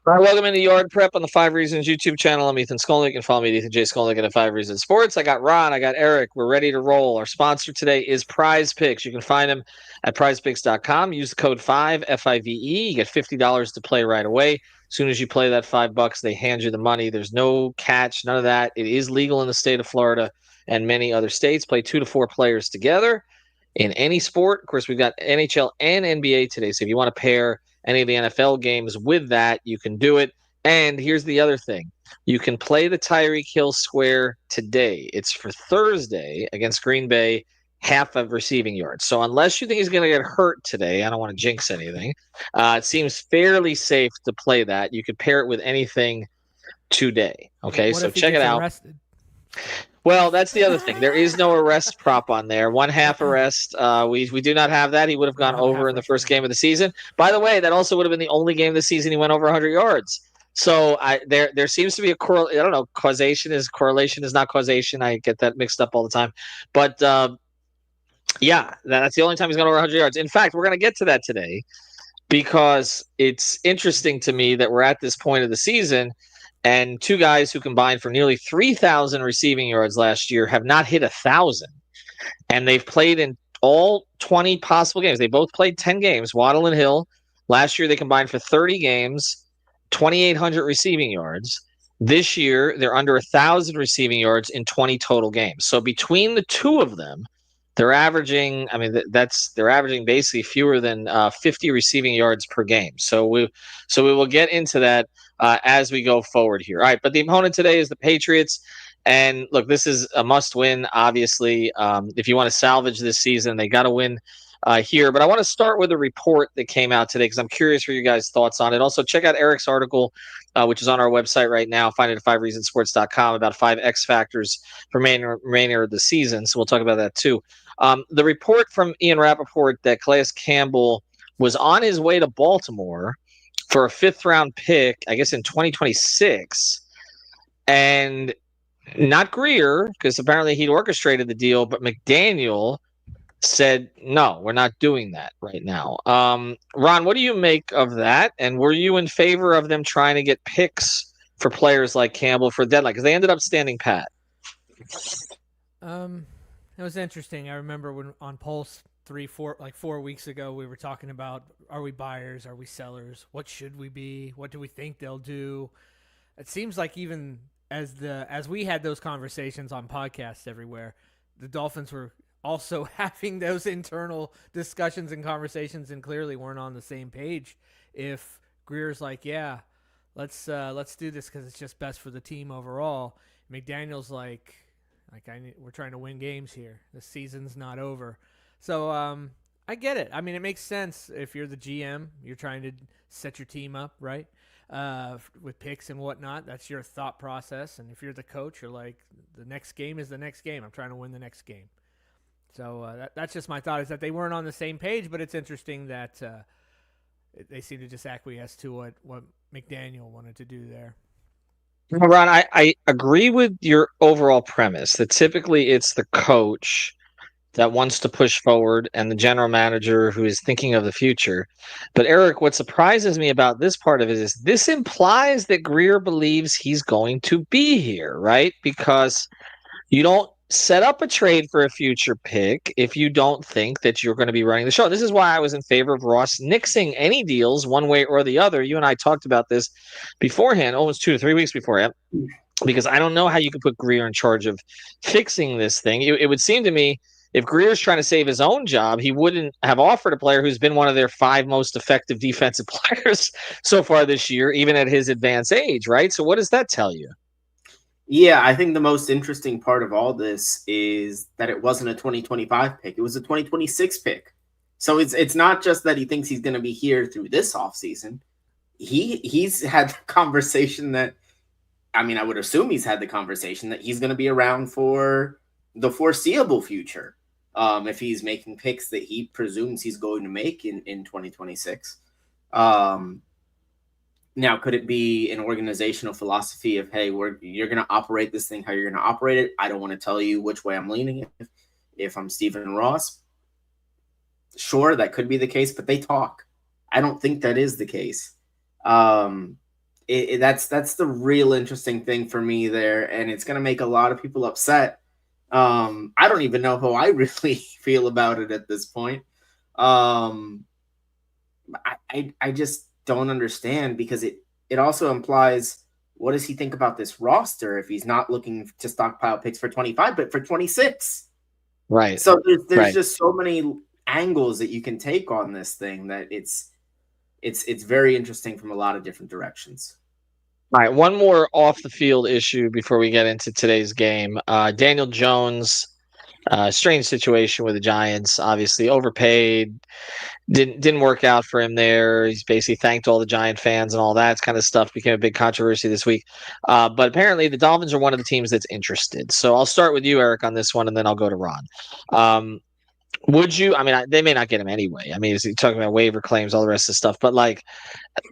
All right, welcome into Yard Prep on the 5 Reasons YouTube channel. I'm Ethan Skolnick. You can follow me at Ethan J. Skolnick at 5 Reasons Sports. I got Ron. I got Eric. We're ready to roll. Our sponsor today is Prize Picks. You can find them at prizepicks.com. Use the code 5, F-I-V-E. You get $50 to play right away. As soon as you play that $5, they hand you the money. There's no catch, none of that. It is legal in the state of Florida and many other states. Play 2 to 4 players together in any sport. Of course, we've got NHL and NBA today. So if you want to pair any of the NFL games with that, you can do it. And here's the other thing. You can play the Tyreek Hill Square today. It's for Thursday against Green Bay, half of receiving yards. So unless you think he's going to get hurt today, I don't want to jinx anything. It seems fairly safe to play that. You could pair it with anything today. Okay, What so if he check it gets out. arrested? Well, that's the other thing. There is no arrest prop on there. One half arrest. We do not have that. He would have We don't gone have a over half in the rush. first game of the season. By the way, that also would have been the only game of the season he went over 100 yards. So there seems to be a I don't know. Correlation is not causation. I get that mixed up all the time. But yeah, that's the only time he's gone over 100 yards. In fact, we're going to get to that today because it's interesting to me that we're at this point of the season and two guys who combined for nearly 3,000 receiving yards last year have not hit 1,000. And they've played in all 20 possible games. They both played 10 games, Waddle and Hill. Last year, they combined for 30 games, 2,800 receiving yards. This year, they're under 1,000 receiving yards in 20 total games. So between the two of them, they're averaging. I mean, they're averaging basically fewer than 50 receiving yards per game. So we will get into that as we go forward here. All right, but the opponent today is the Patriots. And look, this is a must-win. Obviously, if you want to salvage this season, they got to win here. But I want to start with a report that came out today because I'm curious for you guys' thoughts on it. Also, check out Eric's article, which is on our website right now. Find it at 5reasonsports.com about 5 X factors for remainder of the season. So we'll talk about that too. The report from Ian Rappaport that Calais Campbell was on his way to Baltimore for a 5th-round pick, I guess in 2026, and not Greer, because apparently he'd orchestrated the deal, but McDaniel said, no, we're not doing that right now. Ron, what do you make of that? And were you in favor of them trying to get picks for players like Campbell for deadline? Because they ended up standing pat. It was interesting. I remember when on Pulse 4 weeks ago, we were talking about, are we buyers? Are we sellers? What should we be? What do we think they'll do? It seems like even as we had those conversations on podcasts everywhere, the Dolphins were also having those internal discussions and conversations and clearly weren't on the same page. If Greer's like, yeah, let's do this because it's just best for the team overall. McDaniel's like we're trying to win games here. The season's not over. So I get it. I mean, it makes sense if you're the GM. You're trying to set your team up, right? With picks and whatnot. That's your thought process. And if you're the coach, you're like, the next game is the next game. I'm trying to win the next game. So that's just my thought, is that they weren't on the same page, but it's interesting that they seem to just acquiesce to what McDaniel wanted to do there. Well, Ron, I agree with your overall premise that typically it's the coach that wants to push forward and the general manager who is thinking of the future. But Eric, what surprises me about this part of it is this implies that Greer believes he's going to be here, right? Because you don't set up a trade for a future pick if you don't think that you're going to be running the show. This is why I was in favor of Ross nixing any deals one way or the other. You and I talked about this beforehand, almost 2 to 3 weeks beforehand, because I don't know how you could put Greer in charge of fixing this thing. It would seem to me if Greer's trying to save his own job, he wouldn't have offered a player who's been one of their 5 most effective defensive players so far this year, even at his advanced age, right? So what does that tell you? Yeah, I think the most interesting part of all this is that it wasn't a 2025 pick. It was a 2026 pick. So it's not just that he thinks he's going to be here through this offseason. He's had the conversation that, I mean, I would assume he's had the conversation that he's going to be around for the foreseeable future. If he's making picks that he presumes he's going to make in 2026. Now, could it be an organizational philosophy of, hey, you're going to operate this thing how you're going to operate it? I don't want to tell you which way I'm leaning if I'm Stephen Ross. Sure, that could be the case, but they talk. I don't think that is the case. that's the real interesting thing for me there, and it's going to make a lot of people upset. I don't even know how I really feel about it at this point. Um, I just don't understand, because it also implies, what does he think about this roster if he's not looking to stockpile picks for 25, but for 26? Right. So there's Right. just so many angles that you can take on this thing that it's very interesting from a lot of different directions. All right, one more off the field issue before we get into today's game. Daniel Jones, strange situation with the Giants. Obviously overpaid, didn't work out for him there. He's basically thanked all the Giant fans and all that kind of stuff. Became a big controversy this week. But apparently the Dolphins are one of the teams that's interested. So I'll start with you, Eric, on this one, and then I'll go to Ron. Would you? I mean, they may not get him anyway. I mean, he's talking about waiver claims, all the rest of the stuff. But like,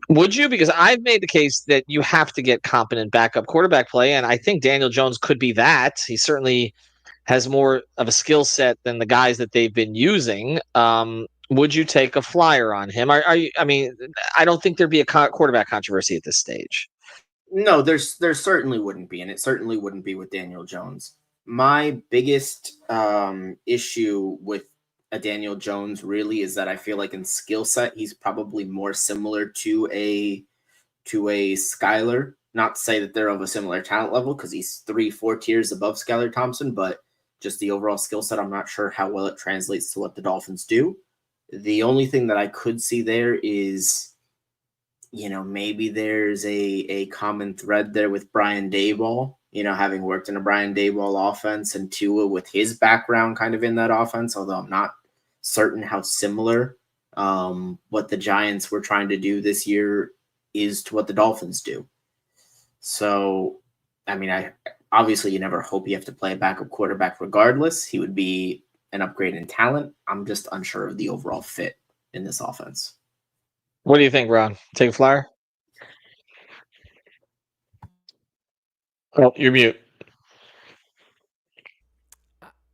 would you? Because I've made the case that you have to get competent backup quarterback play, and I think Daniel Jones could be that. He certainly has more of a skill set than the guys that they've been using. Would you take a flyer on him? Are you? I mean, I don't think there'd be a quarterback controversy at this stage. No, there certainly wouldn't be, and it certainly wouldn't be with Daniel Jones. My biggest issue with a Daniel Jones really is that I feel like in skill set he's probably more similar to a Skylar. Not to say that they're of a similar talent level, because he's 3-4 tiers above Skylar Thompson, but just the overall skill set, I'm not sure how well it translates to what the Dolphins do. The only thing that I could see there is, maybe there's a common thread there with Brian Daboll, having worked in a Brian Daboll offense, and Tua with his background kind of in that offense, although I'm not certain how similar what the Giants were trying to do this year is to what the Dolphins do. So, I mean, obviously you never hope you have to play a backup quarterback regardless. He would be an upgrade in talent. I'm just unsure of the overall fit in this offense. What do you think, Ron? Take a flyer? Oh, you're mute.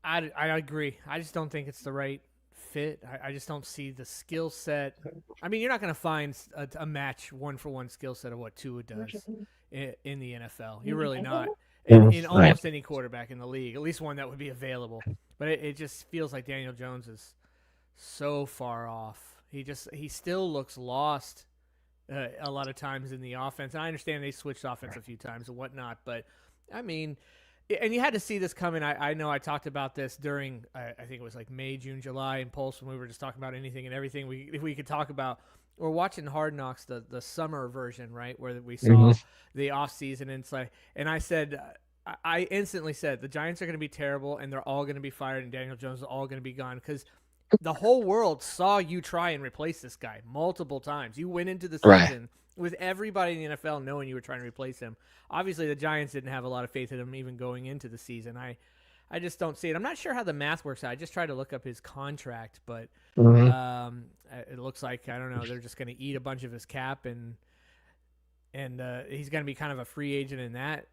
I agree. I just don't think it's the right fit. I just don't see the skill set. I mean, you're not going to find a match one-for-one skill set of what Tua does in the NFL. You're really not. In almost any quarterback in the league, at least one that would be available. But it just feels like Daniel Jones is so far off. He still looks lost a lot of times in the offense. And I understand they switched offense a few times and whatnot, but I mean, and you had to see this coming. I know I talked about this during, I think it was like May, June, July in Pulse, when we were just talking about anything and everything we could talk about. We're watching Hard Knocks, the summer version, right, where we saw the offseason, and it's like, and I said, I instantly said the Giants are going to be terrible, and they're all going to be fired, and Daniel Jones is all going to be gone, because the whole world saw you try and replace this guy multiple times. You went into the season with everybody in the NFL knowing you were trying to replace him. Obviously, the Giants didn't have a lot of faith in him even going into the season. I just don't see it. I'm not sure how the math works out. I just tried to look up his contract, but it looks like, I don't know, they're just going to eat a bunch of his cap, and he's going to be kind of a free agent in that.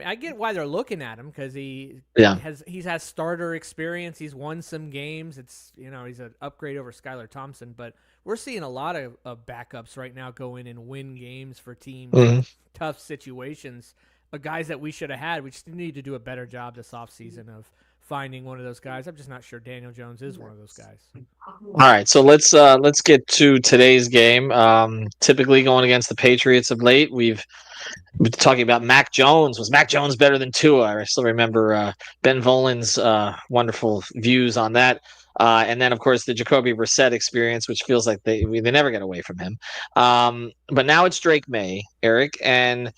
I get why they're looking at him, because he's has starter experience. He's won some games. It's, he's an upgrade over Skylar Thompson, but we're seeing a lot of backups right now go in and win games for teams in tough situations. Guys that we should have had. We just need to do a better job this offseason of finding one of those guys. I'm just not sure Daniel Jones is one of those guys. All right, so let's get to today's game. Typically going against the Patriots of late, we've been talking about Mac Jones. Was Mac Jones better than Tua? I still remember Ben Volin's wonderful views on that. And then, of course, the Jacoby Brissett experience, which feels like they never get away from him. But now it's Drake May, Eric, and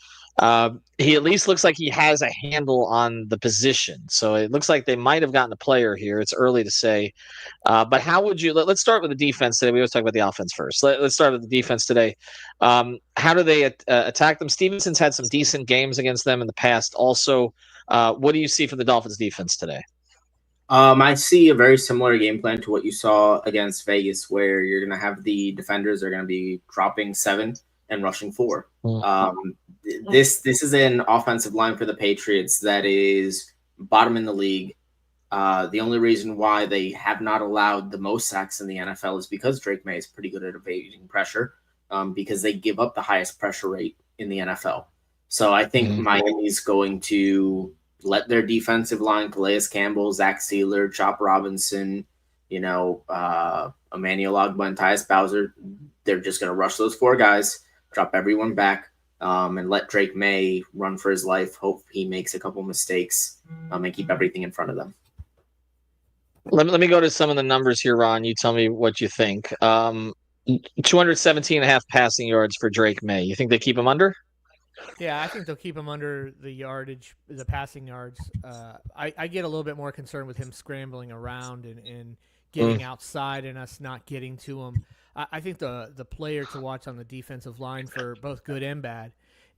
he at least looks like he has a handle on the position. So it looks like they might have gotten a player here. It's early to say. But how would you – let's start with the defense today. We always talk about the offense first. Let's start with the defense today. How do they attack them? Stevenson's had some decent games against them in the past also. What do you see from the Dolphins defense today? I see a very similar game plan to what you saw against Vegas, where you're going to have the defenders are going to be dropping 7 and rushing 4. This is an offensive line for the Patriots that is bottom in the league. The only reason why they have not allowed the most sacks in the NFL is because Drake May is pretty good at evading pressure, because they give up the highest pressure rate in the NFL. So I think Miami's going to let their defensive line, Calais Campbell, Zach Sealer, Chop Robinson, Emmanuel Ogbah, and Tyus Bowser, they're just going to rush those 4 guys, drop everyone back, and let Drake May run for his life. Hope he makes a couple mistakes and keep everything in front of them. Let me go to some of the numbers here, Ron. You tell me what you think. 217 and a half passing yards for Drake May. You think they keep him under? Yeah, I think they'll keep him under the yardage, the passing yards. I get a little bit more concerned with him scrambling around and getting outside and us not getting to him. I think the player to watch on the defensive line for both good and bad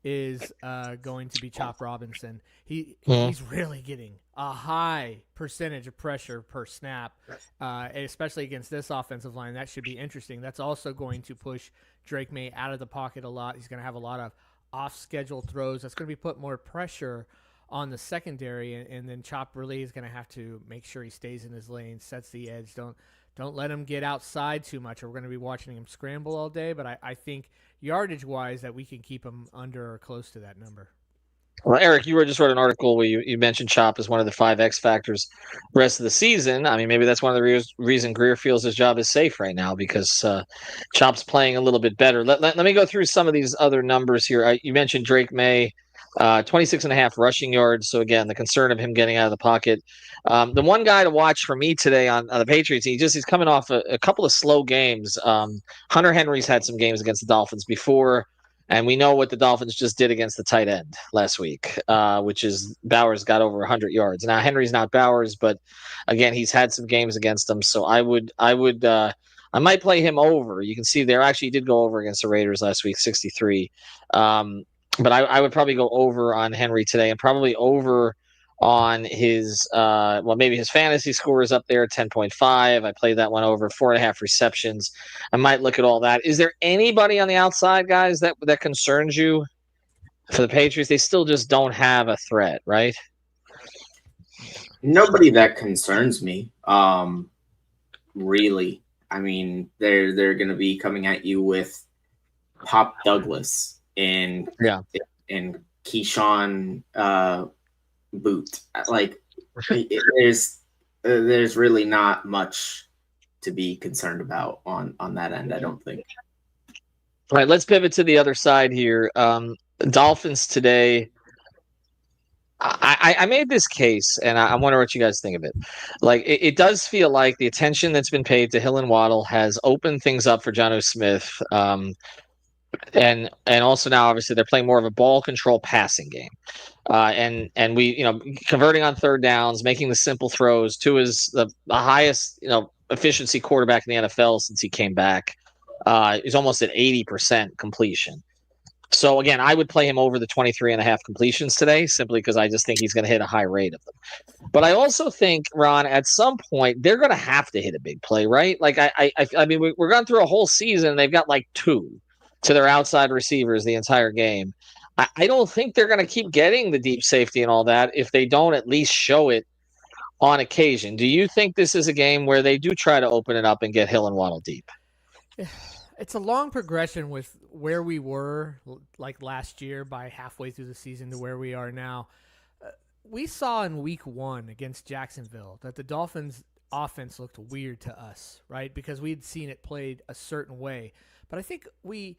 is going to be Chop Robinson. He's really getting a high percentage of pressure per snap, especially against this offensive line. That should be interesting. That's also going to push Drake May out of the pocket a lot. He's going to have a lot of off-schedule throws. That's going to be put more pressure on the secondary, and then Chop really is going to have to make sure he stays in his lane, sets the edge. Don't let him get outside too much, or we're going to be watching him scramble all day. But I think yardage-wise that we can keep him under or close to that number. Well, Eric, you just wrote an article where you mentioned Chop as one of the 5 X factors the rest of the season. I mean, maybe that's one of the reason Greer feels his job is safe right now, because Chop's playing a little bit better. Let me go through some of these other numbers here. You mentioned Drake May, 26 and a half rushing yards. So again, the concern of him getting out of the pocket. The one guy to watch for me today on the Patriots, he's coming off a couple of slow games. Hunter Henry's had some games against the Dolphins before. And we know what the Dolphins just did against the tight end last week, which is Bowers got over 100 yards. Now Henry's not Bowers, but again, he's had some games against them. So I might play him over. You can see there actually he did go over against the Raiders last week, 63. But I would probably go over on Henry today, and probably over on his maybe his fantasy score is up there, 10.5. I played that one over, 4.5 receptions. I might look at all that. Is there anybody on the outside, guys, that concerns you for the Patriots? They still just don't have a threat, right? Nobody that concerns me. Really. I mean, they're going to be coming at you with Pop Douglas and Keyshawn Boot. Like, there's really not much to be concerned about on that end, I don't think. All right, let's pivot to the other side here. Dolphins today. I made this case, and I wonder what you guys think of it. Like, it does feel like the attention that's been paid to Hill and Waddle has opened things up for Jonnu Smith. And also now, obviously, they're playing more of a ball control passing game. And we, converting on third downs, making the simple throws. Tua is the highest, efficiency quarterback in the NFL since he came back. He's almost at 80% completion. So again, I would play him over the 23.5 completions today, simply because I just think he's going to hit a high rate of them. But I also think, Ron, at some point they're going to have to hit a big play, right? Like I mean, we're going through a whole season, and they've got like 2 to their outside receivers the entire game. I don't think they're going to keep getting the deep safety and all that if they don't at least show it on occasion. Do you think this is a game where they do try to open it up and get Hill and Waddle deep? It's a long progression with where we were like last year by halfway through the season to where we are now. We saw in week 1 against Jacksonville that the Dolphins offense looked weird to us, right? Because we'd seen it played a certain way. But I think we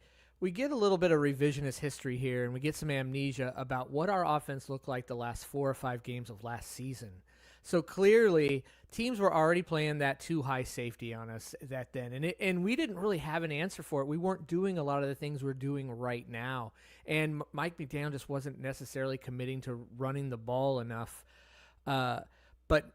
get a little bit of revisionist history here, and we get some amnesia about what our offense looked like the last 4 or 5 games of last season. So clearly, teams were already playing that too high safety on us and we didn't really have an answer for it. We weren't doing a lot of the things we're doing right now, and Mike McDaniel just wasn't necessarily committing to running the ball enough. But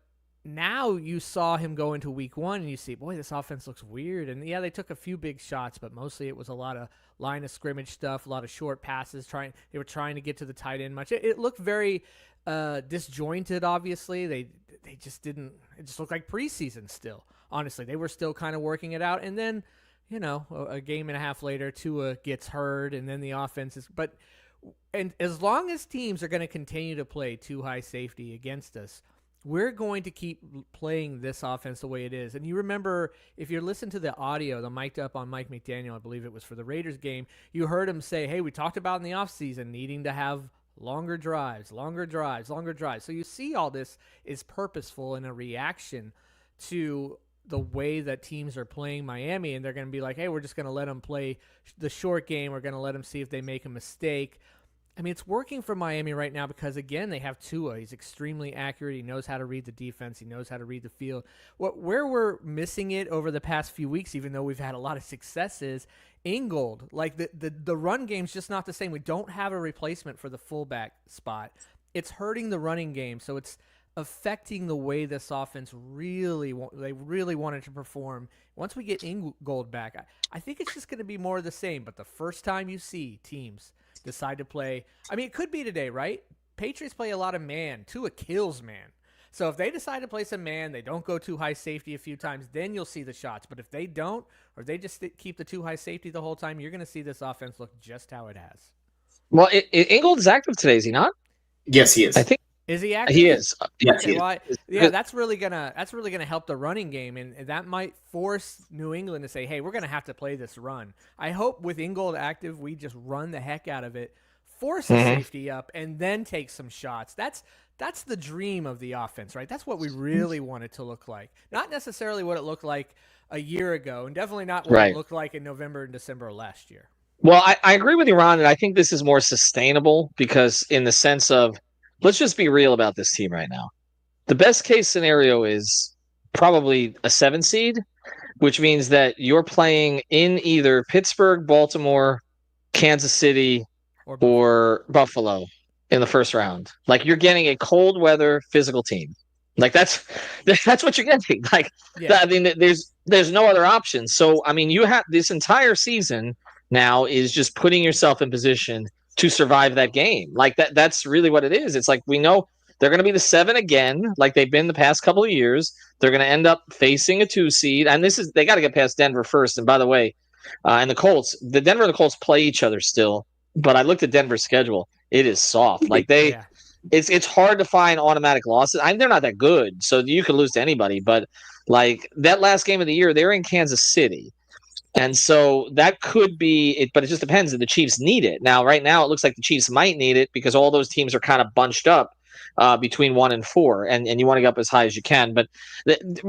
now you saw him go into week 1, and you see, boy, this offense looks weird. And yeah, they took a few big shots, but mostly it was a lot of line of scrimmage stuff, a lot of short passes. They were trying to get to the tight end much. It looked very disjointed. Obviously, they just didn't. It just looked like preseason still. Honestly, they were still kind of working it out. And then, a game and a half later, Tua gets hurt, and then the offense is. And as long as teams are going to continue to play too high safety against us, we're going to keep playing this offense the way it is. And you remember, if you listen to the audio, the mic'd up on Mike McDaniel, I believe it was for the Raiders game, you heard him say, hey, we talked about in the offseason needing to have longer drives, longer drives, longer drives. So you see all this is purposeful in a reaction to the way that teams are playing Miami, and they're going to be like, hey, we're just going to let them play the short game. We're going to let them see if they make a mistake. I mean, it's working for Miami right now because, again, they have Tua. He's extremely accurate. He knows how to read the defense. He knows how to read the field. Where we're missing it over the past few weeks, even though we've had a lot of successes, Ingold. Like, the run game's just not the same. We don't have a replacement for the fullback spot. It's hurting the running game, so it's affecting the way this offense really wanted to perform. Once we get Ingold back, I think it's just going to be more of the same. But the first time you see teams decide to play, I mean, it could be today, right? Patriots play a lot of man. Tua kills man. So if they decide to play some man, they don't go too high safety a few times, then you'll see the shots. But if they don't, or they just keep the too high safety the whole time, you're going to see this offense look just how it has. Well, Ingold is active today, is he not? Yes, he is. I think is he active? he is. Yes, okay, he is. well, yeah, that's really gonna help the running game, and that might force New England to say, "Hey, we're gonna have to play this run." I hope with Ingold active, we just run the heck out of it, force a safety up, and then take some shots. That's the dream of the offense, right? That's what we really want it to look like. Not necessarily what it looked like a year ago, and definitely not what it looked like in November and December of last year. Well, I agree with you, Ron, and I think this is more sustainable because in the sense of, let's just be real about this team right now. The best case scenario is probably a 7 seed, which means that you're playing in either Pittsburgh, Baltimore, Kansas City, or Buffalo in the first round. Like, you're getting a cold weather physical team. Like, that's what you're getting. Like, I mean, there's no other option. So, I mean, you have this entire season now is just putting yourself in position to survive that game. Like, that's really what it is. It's like, we know they're going to be the 7 again, like they've been the past couple of years. They're going to end up facing a 2 seed, and they got to get past Denver first. And by the way, and the Denver and the Colts play each other still. But I looked at Denver's schedule; it is soft. Like it's hard to find automatic losses. They're not that good, so you could lose to anybody. But like that last game of the year, they're in Kansas City. And so that could be it, but it just depends if the Chiefs need it. Now, right now, it looks like the Chiefs might need it because all those teams are kind of bunched up between 1 and 4, and you want to get up as high as you can. But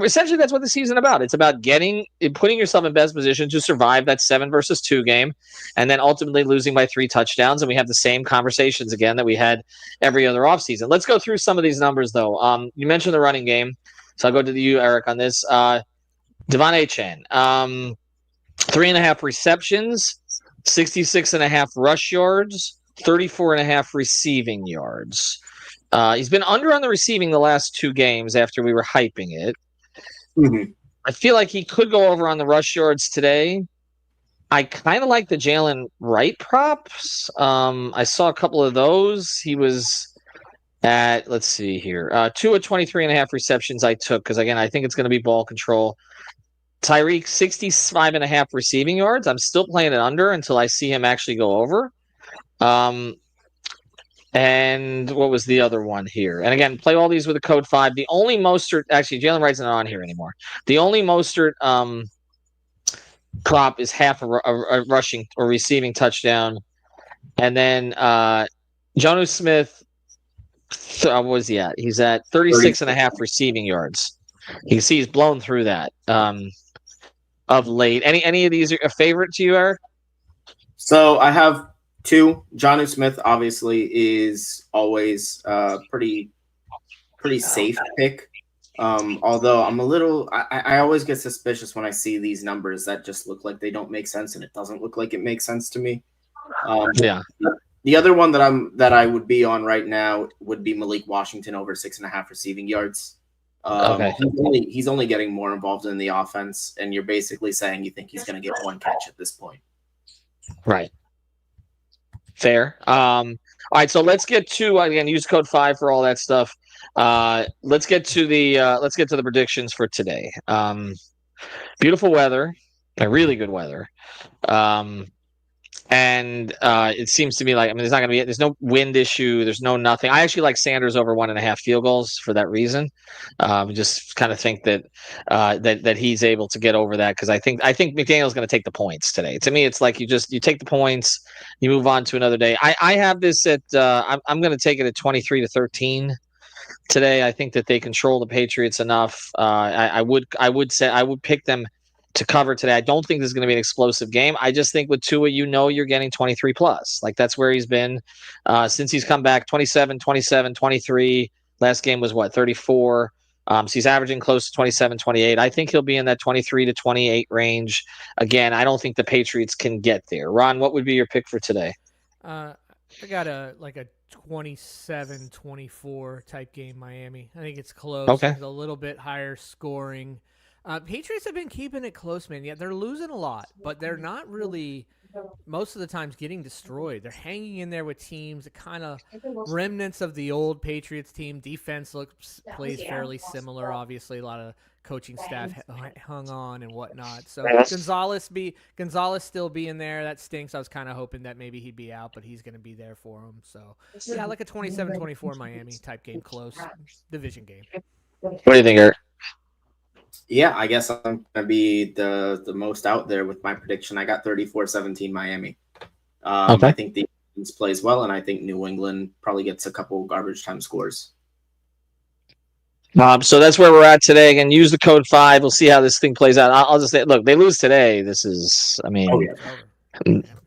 essentially, that's what the season about. It's about putting yourself in best position to survive that 7 versus 2 game, and then ultimately losing by 3 touchdowns. And we have the same conversations again that we had every other offseason. Let's go through some of these numbers, though. You mentioned the running game, so I'll go to you, Eric, on this. Devon Achane. 3.5 receptions, 66.5 rush yards, 34.5 receiving yards. He's been under on the receiving the last 2 games after we were hyping it. Mm-hmm. I feel like he could go over on the rush yards today. I kind of like the Jalen Wright props. I saw a couple of those. He was at, let's see here, 2 of 23.5 receptions I took because, again, I think it's going to be ball control. Tyreek, 65.5 receiving yards. I'm still playing it under until I see him actually go over. And what was the other one here? And again, play all these with a code 5. The only Mostert, actually, Jalen Wright's not on here anymore. The only Mostert prop is half a rushing or receiving touchdown. And then Jonnu Smith, what was he at? He's at 36.5 receiving yards. You can see he's blown through that of late. Any of these are a favorite to you, Eric? So I have 2. Jonnu Smith obviously is always pretty safe pick. Although I'm a little, I always get suspicious when I see these numbers that just look like they don't make sense, and it doesn't look like it makes sense to me. Yeah. The other one that I would be on right now would be Malik Washington over 6.5 receiving yards. Okay. He's only getting more involved in the offense, and you're basically saying you think he's going to get 1 catch at this point. Right. Fair. All right, so let's get to, again, use code 5 for all that stuff. Let's get to the predictions for today. Beautiful weather, really good weather. And it seems to me like, I mean, there's no wind issue. There's no nothing. I actually like Sanders over 1.5 field goals for that reason. Just kind of think that that he's able to get over that, because I think McDaniel's going to take the points today. To me, it's like you take the points, you move on to another day. I have this at I'm going to take it at 23-13 today. I think that they control the Patriots enough. I would say I would pick them to cover today. I don't think this is going to be an explosive game. I just think with Tua, you're getting 23 plus. Like, that's where he's been since he's come back. 27, 27, 23. Last game was what, 34. So he's averaging close to 27, 28. I think he'll be in that 23 to 28 range. Again, I don't think the Patriots can get there. Ron, what would be your pick for today? I got a 27-24 type game, Miami. I think it's close. Okay. It's a little bit higher scoring. Patriots have been keeping it close, man. Yeah, they're losing a lot, but they're not really, most of the times, getting destroyed. They're hanging in there with teams that kind of remnants of the old Patriots team. Defense plays fairly similar. Obviously, a lot of coaching staff hung on and whatnot. So Gonzalez still being there, that stinks. I was kind of hoping that maybe he'd be out, but he's going to be there for him. So yeah, like a 27-24 Miami type game, close division game. What do you think, Eric? Yeah, I guess I'm gonna be the most out there with my prediction. I got 34-17 Miami. Okay. I think the defense plays well, and I think New England probably gets a couple garbage time scores. So that's where we're at today. Again, use the code 5. We'll see how this thing plays out. I'll just say, look, they lose today. This is, I mean,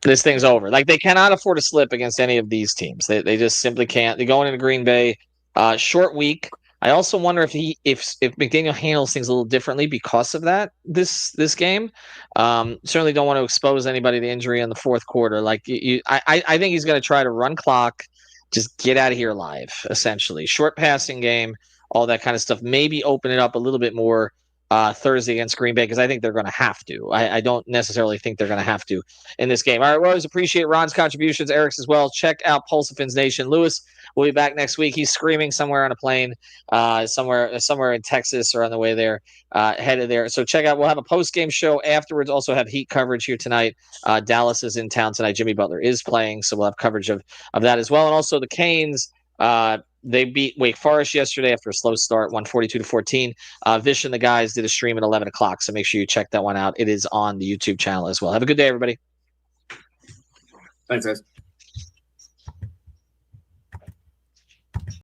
this thing's over. Like, they cannot afford to slip against any of these teams. They just simply can't. They're going into Green Bay. Short week. I also wonder if McDaniel handles things a little differently because of that this game. Certainly don't want to expose anybody to injury in the fourth quarter. Like, I think he's going to try to run clock, just get out of here live, essentially. Short passing game, all that kind of stuff. Maybe open it up a little bit more Thursday against Green Bay, because I think they're going to have to. I don't necessarily think they're going to have to in this game. All right, we always appreciate Ron's contributions, Eric's as well. Check out Pulse of Fins Nation. Lewis will be back next week. He's screaming somewhere on a plane, somewhere in Texas or on the way there, headed there. So check out. We'll have a post-game show afterwards. Also have Heat coverage here tonight. Dallas is in town tonight. Jimmy Butler is playing, so we'll have coverage of that as well. And also the Canes. They beat Wake Forest yesterday after a slow start, 142-14. Vish and the guys did a stream at 11 o'clock, so make sure you check that one out. It is on the YouTube channel as well. Have a good day, everybody. Thanks, guys.